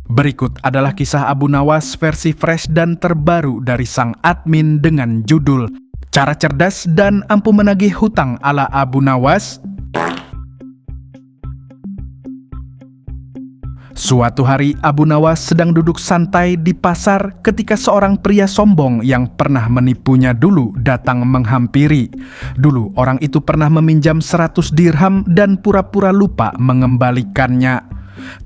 Berikut adalah kisah Abu Nawas versi fresh dan terbaru dari sang admin dengan judul Cara Cerdas dan Ampuh Menagih Hutang ala Abu Nawas. Suatu hari Abu Nawas sedang duduk santai di pasar ketika seorang pria sombong yang pernah menipunya dulu datang menghampiri. Dulu orang itu pernah meminjam 100 dirham dan pura-pura lupa mengembalikannya.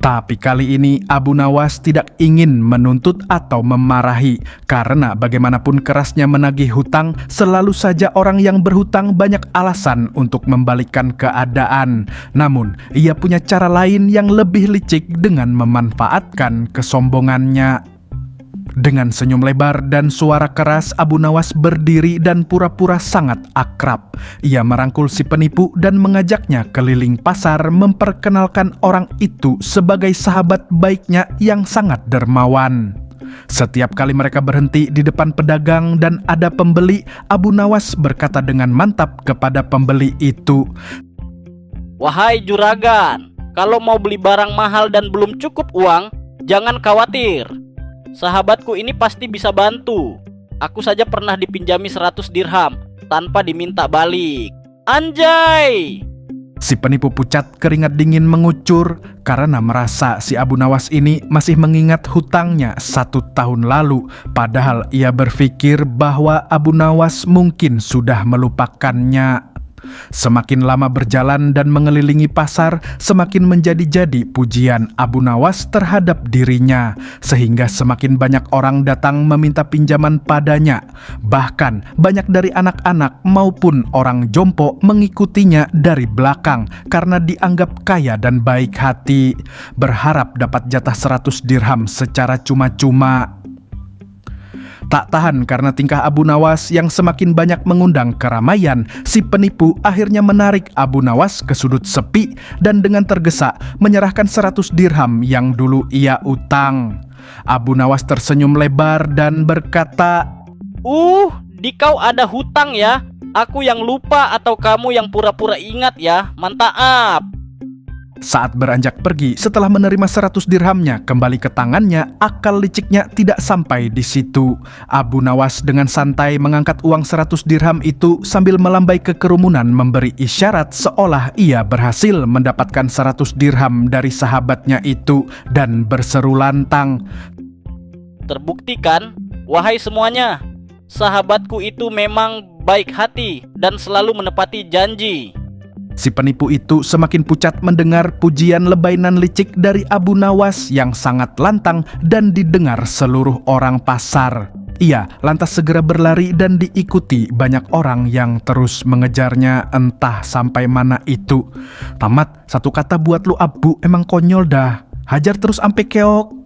Tapi kali ini Abu Nawas tidak ingin menuntut atau memarahi, karena bagaimanapun kerasnya menagih hutang, selalu saja orang yang berhutang banyak alasan untuk membalikan keadaan. Namun, ia punya cara lain yang lebih licik dengan memanfaatkan kesombongannya. Dengan senyum lebar dan suara keras, Abu Nawas berdiri dan pura-pura sangat akrab. Ia merangkul si penipu dan mengajaknya keliling pasar, memperkenalkan orang itu sebagai sahabat baiknya yang sangat dermawan. Setiap kali mereka berhenti di depan pedagang dan ada pembeli, Abu Nawas berkata dengan mantap kepada pembeli itu, "Wahai juragan, kalau mau beli barang mahal dan belum cukup uang, jangan khawatir. Sahabatku ini pasti bisa bantu. Aku saja pernah dipinjami 100 dirham tanpa diminta balik. Anjay!" Si penipu pucat keringat dingin mengucur karena merasa si Abu Nawas ini masih mengingat hutangnya 1 tahun lalu. Padahal ia berpikir bahwa Abu Nawas mungkin sudah melupakannya. Semakin lama berjalan dan mengelilingi pasar, semakin menjadi-jadi pujian Abu Nawas terhadap dirinya, sehingga semakin banyak orang datang meminta pinjaman padanya. Bahkan banyak dari anak-anak maupun orang jompo mengikutinya dari belakang karena dianggap kaya dan baik hati, berharap dapat jatah 100 dirham secara cuma-cuma. Tak tahan karena tingkah Abu Nawas yang semakin banyak mengundang keramaian, si penipu akhirnya menarik Abu Nawas ke sudut sepi dan dengan tergesa menyerahkan 100 dirham yang dulu ia utang. Abu Nawas tersenyum lebar dan berkata, Di kau ada hutang ya? Aku yang lupa atau kamu yang pura-pura ingat ya? Mantap!" Saat beranjak pergi, setelah menerima 100 dirhamnya kembali ke tangannya, akal liciknya tidak sampai di situ. Abu Nawas dengan santai mengangkat uang 100 dirham itu sambil melambai ke kerumunan memberi isyarat seolah ia berhasil mendapatkan 100 dirham dari sahabatnya itu dan berseru lantang, "Terbukti kan, wahai semuanya, sahabatku itu memang baik hati dan selalu menepati janji." Si penipu itu semakin pucat mendengar pujian lebay nan licik dari Abu Nawas yang sangat lantang dan didengar seluruh orang pasar. Ia lantas segera berlari dan diikuti banyak orang yang terus mengejarnya entah sampai mana itu. "Tamat, satu kata buat lu Abu, emang konyol dah. Hajar terus ampe keok."